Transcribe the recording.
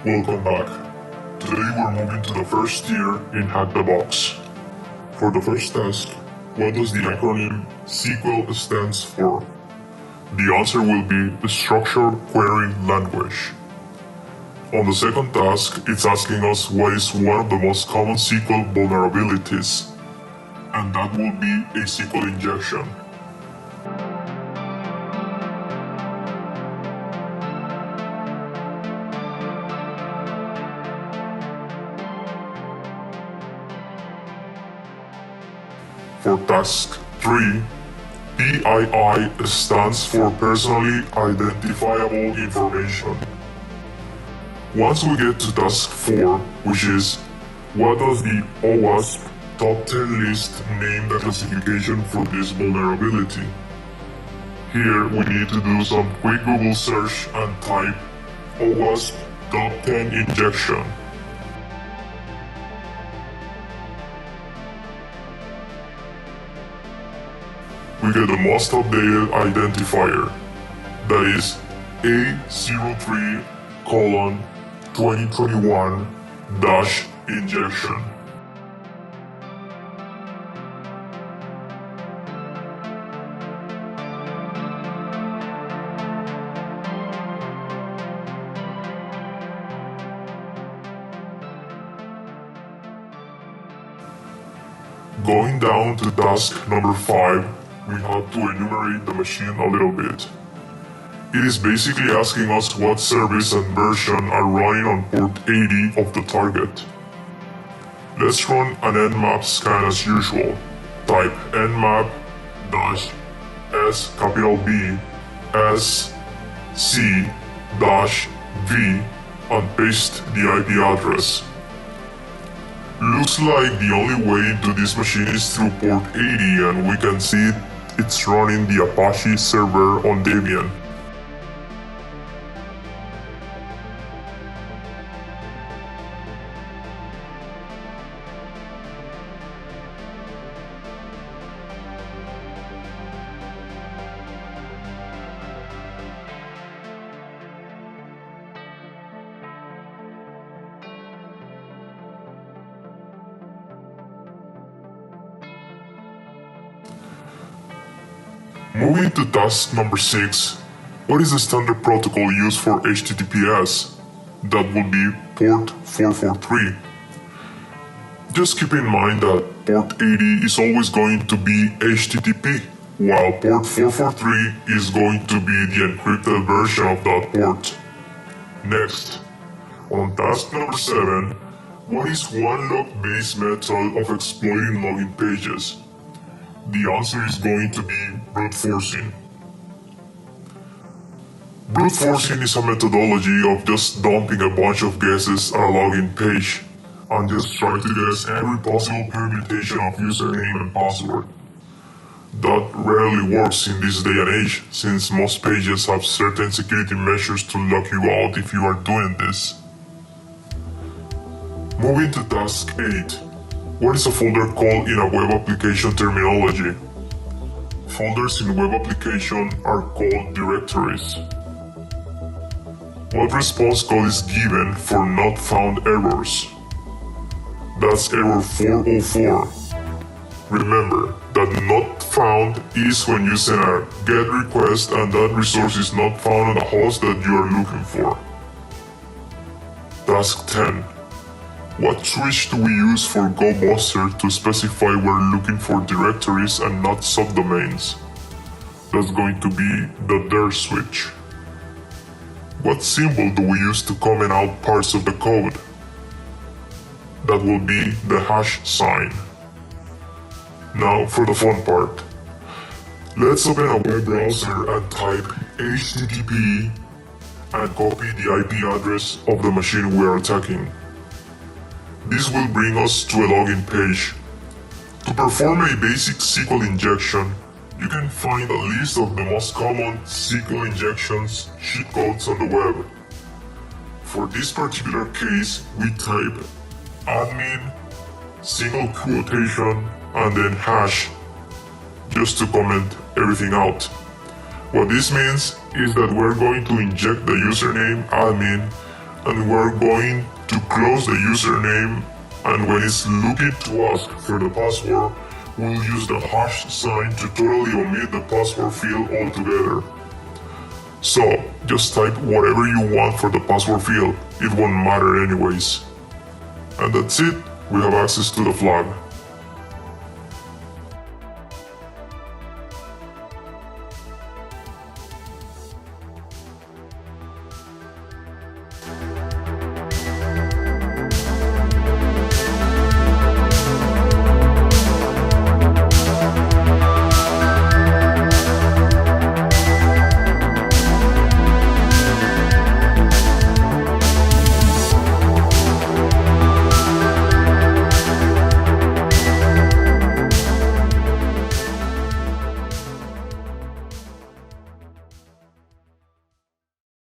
Welcome back. Today we're moving to the first tier in HackTheBox. For the first task, what does the acronym SQL stands for? The answer will be Structured Query Language. On the second task, it's asking us what is one of the most common SQL vulnerabilities, and that will be a SQL injection. For task 3, PII stands for Personally Identifiable Information. Once we get to task 4, which is what does the OWASP top 10 list name the classification for this vulnerability? Here we need to do some quick Google search and type OWASP top 10 injection. We get the most updated identifier, that is A03:2021-injection. Going down to task number 5, we have to enumerate the machine a little bit. It is basically asking us what service and version are running on port 80 of the target. Let's run an nmap scan as usual. Type nmap-s capital B s c-v and paste the IP address. Looks like the only way into this machine is through port 80, and we can see it's running the Apache server on Debian. Moving to task number 6, what is the standard protocol used for HTTPS? That will be port 443. Just keep in mind that port 80 is always going to be HTTP, while port 443 is going to be the encrypted version of that port. Next, on task number 7, what is one log-based method of exploiting login pages? The answer is going to be brute forcing. Brute forcing is a methodology of just dumping a bunch of guesses at a login page and just try to guess every possible permutation of username and password. That rarely works in this day and age, since most pages have certain security measures to lock you out if you are doing this. Moving to task 8. What is a folder called in a web application terminology? Folders in web application are called directories. What response code is given for not found errors? That's error 404. Remember that not found is when you send a GET request and that resource is not found on the host that you are looking for. Task 10. What switch do we use for GoBuster to specify we're looking for directories and not subdomains? That's going to be the dir switch. What symbol do we use to comment out parts of the code? That will be the hash sign. Now for the fun part. Let's open a web browser and type HTTP and copy the IP address of the machine we are attacking. This will bring us to a login page. To perform a basic SQL injection, you can find a list of the most common SQL injections cheat codes on the web. For this particular case, we type admin, single quotation, and then hash, just to comment everything out. What this means is that we're going to inject the username admin and we're going to close the username, and when it's looking to ask for the password, we'll use the hash sign to totally omit the password field altogether. So, just type whatever you want for the password field, it won't matter anyways. And that's it, we have access to the flag.